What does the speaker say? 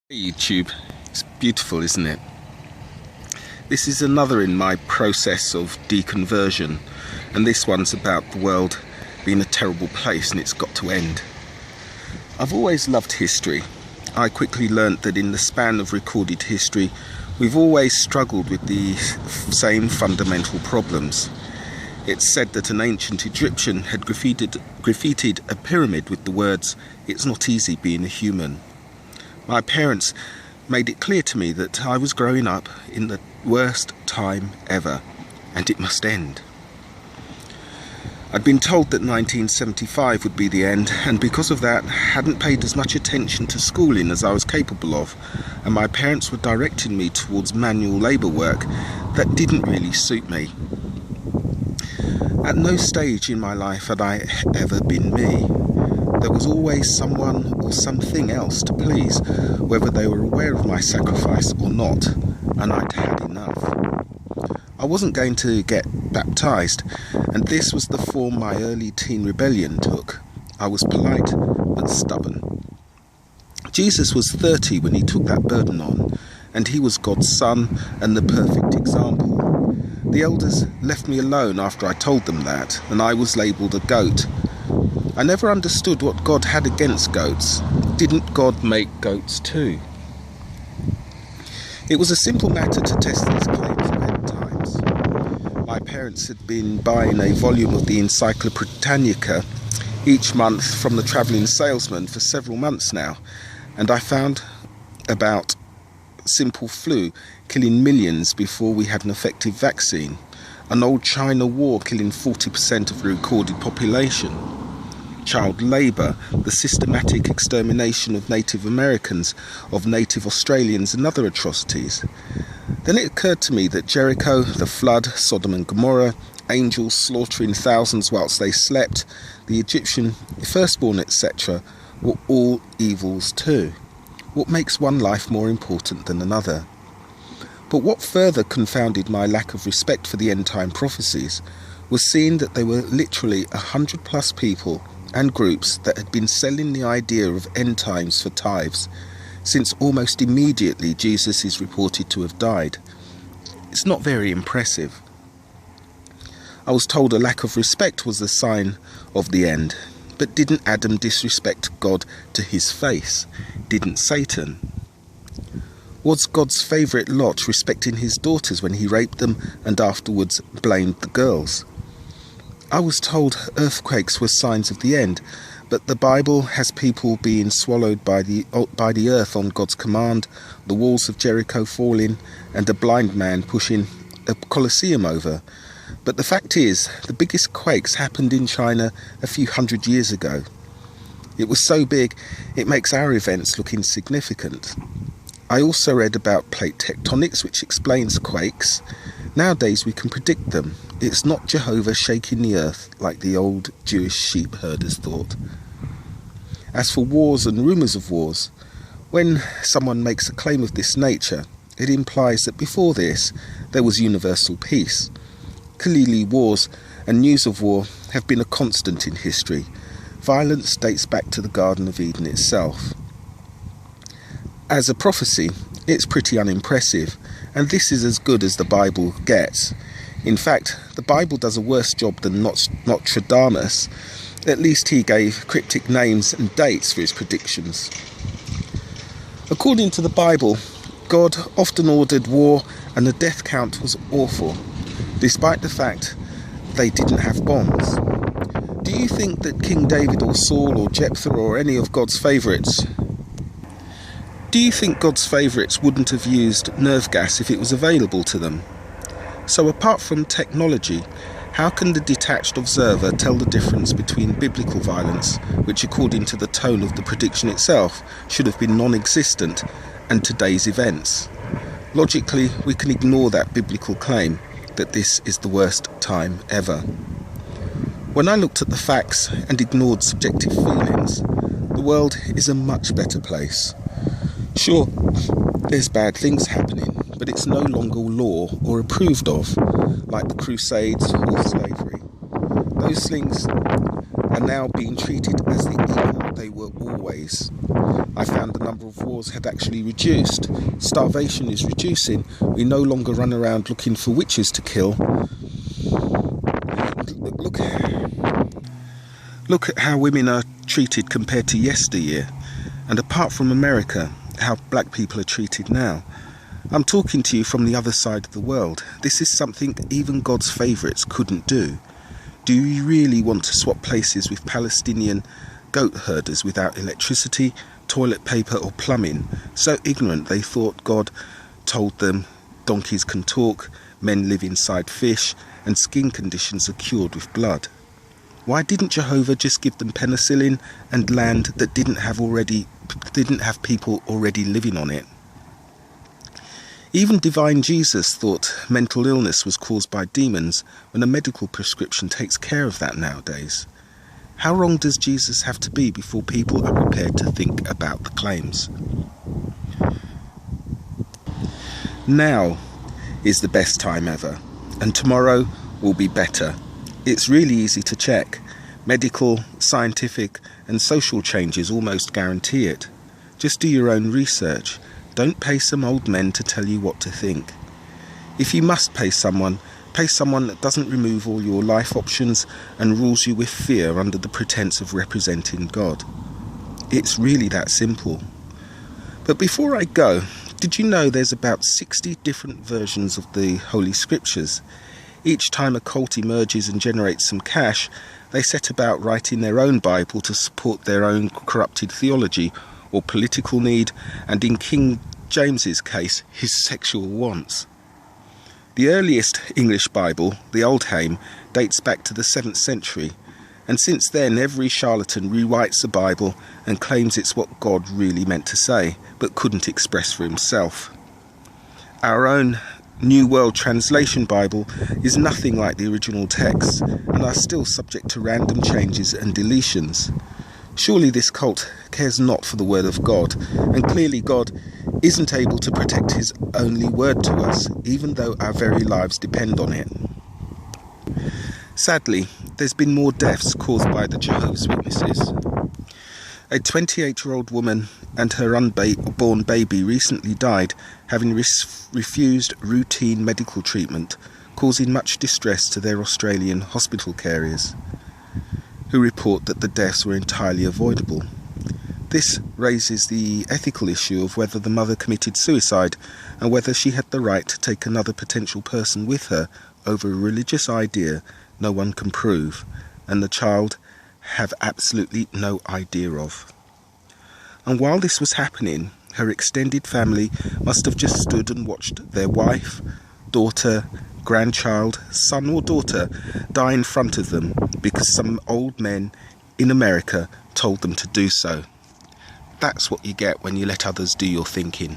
YouTube, it's beautiful, isn't it? This is another in my process of deconversion, and this one's about the world being a terrible place and it's got to end. I've always loved history. I quickly learnt that in the span of recorded history we've always struggled with the same fundamental problems. It's said that an ancient Egyptian had graffitied a pyramid with the words, "It's not easy being a human." My parents made it clear to me that I was growing up in the worst time ever, and it must end. I'd been told that 1975 would be the end, and because of that, hadn't paid as much attention to schooling as I was capable of, and my parents were directing me towards manual labour work that didn't really suit me. At no stage in my life had I ever been me. There was always someone or something else to please, whether they were aware of my sacrifice or not, and I'd had enough. I wasn't going to get baptised, and this was the form my early teen rebellion took. I was polite but stubborn. Jesus was 30 when he took that burden on, and he was God's son and the perfect example. The elders left me alone after I told them that, and I was labelled a goat. I never understood what God had against goats. Didn't God make goats too? It was a simple matter to test these claims of end times. My parents had been buying a volume of the Encyclopedia Britannica each month from the travelling salesman for several months now, and I found about simple flu killing millions before we had an effective vaccine, an old China war killing 40% of the recorded population, child labour, the systematic extermination of Native Americans, of Native Australians and other atrocities. Then it occurred to me that Jericho, the flood, Sodom and Gomorrah, angels slaughtering thousands whilst they slept, the Egyptian firstborn, etc. were all evils too. What makes one life more important than another? But what further confounded my lack of respect for the end-time prophecies was seeing that there were literally 100+ people and groups that had been selling the idea of end times for tithes, since almost immediately Jesus is reported to have died. It's not very impressive. I was told a lack of respect was the sign of the end, but didn't Adam disrespect God to his face? Didn't Satan? Was God's favourite Lot respecting his daughters when he raped them and afterwards blamed the girls? I was told earthquakes were signs of the end, but the Bible has people being swallowed by the earth on God's command, the walls of Jericho falling, and a blind man pushing a Colosseum over. But the fact is, the biggest quakes happened in China a few hundred years ago. It was so big, it makes our events look insignificant. I also read about plate tectonics, which explains quakes. Nowadays we can predict them. It's not Jehovah shaking the earth like the old Jewish sheep herders thought. As for wars and rumours of wars, when someone makes a claim of this nature, it implies that before this there was universal peace. Clearly wars and news of war have been a constant in history. Violence dates back to the Garden of Eden itself. As a prophecy, it's pretty unimpressive, and this is as good as the Bible gets. In fact, the Bible does a worse job than Nostradamus. At least he gave cryptic names and dates for his predictions. According to the Bible, God often ordered war, and the death count was awful, despite the fact they didn't have bombs. Do you think that King David or Saul or Jephthah or any of God's favourites wouldn't have used nerve gas if it was available to them? So apart from technology, how can the detached observer tell the difference between biblical violence, which according to the tone of the prediction itself should have been non-existent, and today's events? Logically, we can ignore that biblical claim that this is the worst time ever. When I looked at the facts and ignored subjective feelings, the world is a much better place. Sure, there's bad things happening, but it's no longer law or approved of, like the Crusades or slavery. Those things are now being treated as the equal they were always. I found the number of wars had actually reduced. Starvation is reducing. We no longer run around looking for witches to kill. Look at how women are treated compared to yesteryear. And apart from America, how black people are treated now. I'm talking to you from the other side of the world. This is something even God's favourites couldn't do. Do you really want to swap places with Palestinian goat herders without electricity, toilet paper or plumbing, so ignorant they thought God told them donkeys can talk, men live inside fish, and skin conditions are cured with blood? Why didn't Jehovah just give them penicillin and land that didn't have people already living on it? Even divine Jesus thought mental illness was caused by demons, when a medical prescription takes care of that nowadays. How wrong does Jesus have to be before people are prepared to think about the claims? Now is the best time ever, and tomorrow will be better. It's really easy to check. Medical, scientific and social changes almost guarantee it. Just do your own research. Don't pay some old men to tell you what to think. If you must pay someone that doesn't remove all your life options and rules you with fear under the pretense of representing God. It's really that simple. But before I go, did you know there's about 60 different versions of the Holy Scriptures? Each time a cult emerges and generates some cash, they set about writing their own Bible to support their own corrupted theology or political need, and in King James's case, his sexual wants. The earliest English Bible, the Oldham, dates back to the 7th century, and since then every charlatan rewrites the Bible and claims it's what God really meant to say, but couldn't express for himself. Our own New World Translation Bible is nothing like the original texts, and are still subject to random changes and deletions. Surely this cult cares not for the word of God, and clearly God isn't able to protect his only word to us, even though our very lives depend on it. Sadly, there's been more deaths caused by the Jehovah's Witnesses. A 28-year-old woman and her unborn baby recently died, having refused routine medical treatment, causing much distress to their Australian hospital carriers, who report that the deaths were entirely avoidable. This raises the ethical issue of whether the mother committed suicide and whether she had the right to take another potential person with her over a religious idea no one can prove, and the child have absolutely no idea of. And while this was happening, her extended family must have just stood and watched their wife, daughter, grandchild, son or daughter die in front of them because some old men in America told them to do so. That's what you get when you let others do your thinking.